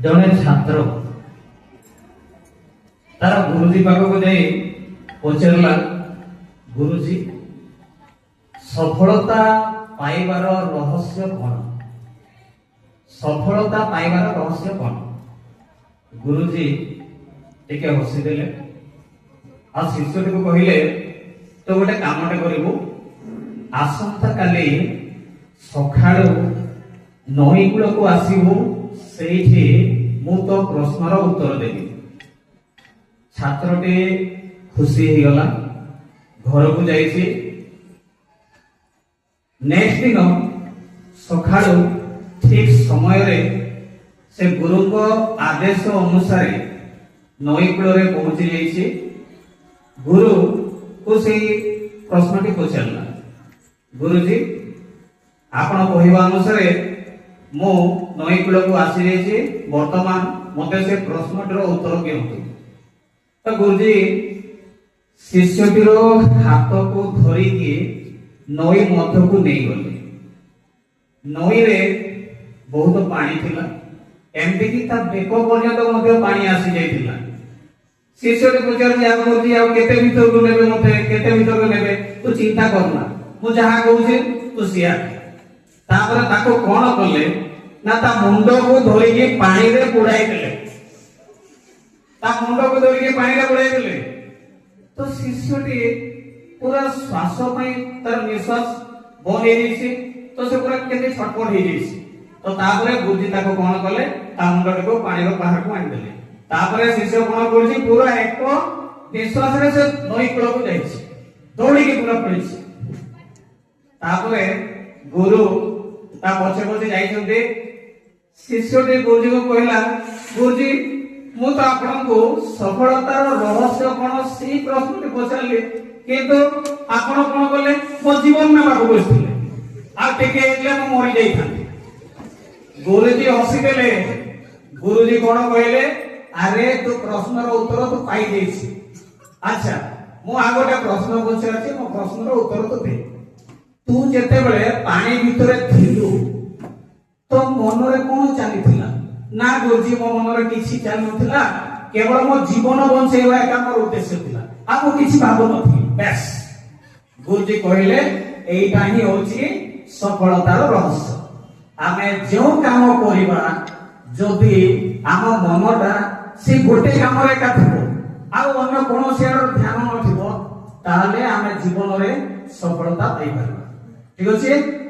जड़े छात्र तार गुरुजी पाखक जाई पचारला, गुरुजी सफलता पाइबार रहस्य कौन? सफलता पाइबार रहस्य कौन? गुरुजी टिके हसीदेले आ शिष्य को कहले तो गोटे कामटे करू, आसंता काली सकाळु नई कूल को आसबू, से मु तो प्रश्नर उत्तर देवी। छात्रटे खुशी हो गला, घर को जाइए। नेक्स्ट दिन सकाळु ठीक समय रे से गुरु को आदेश अनुसार नई कूल पहुंची जाइए। गुरु को से प्रश्नटी पचारा, गुरुजी आपण कहवा अनुसार मु नई कूल को आसी जाइए, वर्तमान मते से प्रश्नटर उत्तर दियंतु। तो गुरुजी शिष्यटीर हाथ को धरिकी नई मध्य को नहीं गले। नई रे बहुत पानी थिला, एमती कि ता बेक पर्यंत पानी आसी जाइतिला। शिष्यटी पचार आ गुरुजी आ केते भीतर को नेबे, मते केते भीतर को नेबे, तू चिंता करना, मु जहा कहूछी तू सिया। तापर ताको कोन कले ना ता मुंड को धरिके पानी रे बुड़ाई देले, ता मुंड को धरिके पानी रे बुड़ाई देले। तो शिष्यटी पूरा श्वास में तार निश्वास बंद हो जाइए, तो से पूरा केते छटपट हो जाइए। तो तापरे गुरुजी ताको कोन कले, ता मुंड को पानी रो बाहर को आनि देले। तापरे शिष्य कोन करछि, पूरा एक निश्वास रे से नई कूल को जाइछि, दौड़ी के पूरा पड़िछि। तापरे गुरु ता पछे पछे जाइछन्ते। शिष्यटी गुरुजी को कहला, गुरुजी मु तो आपन को सफलतार रहस्य कोन से प्रश्न पचारली, किंतु आपन कोन कले मो जीवन में बाबू बसथिले, आ टेके एले मो मरि जाई थांती। गुरुजी हसी देले। गुरुजी कोन कहले, अरे तू प्रश्नर उत्तर तो पाई देछि, अच्छा मु आ गोटे प्रश्न पचारछि, मो प्रश्नर उत्तर तो दे। तू जेते बेले पानी भितरे थिलु तो मन रे कोन चलीथिला? ना गुरुजी मो मन रे किछि चल नथिला, केवल मो जीवन बंचेवा एका मोर उद्देश्य थिला, आ मो किछि भाबो नथि। बस गुरुजी कहले एइटा ही होछि सफलतार रहस्य। आमे जो काम करिबा जदि आम मनटा से गोटे काम रे का थिबो आ अन्य कोनोसी ध्यान नथिबो, ताहले आमे जीवन रे सफलता पाई परबा। ठीक अछि।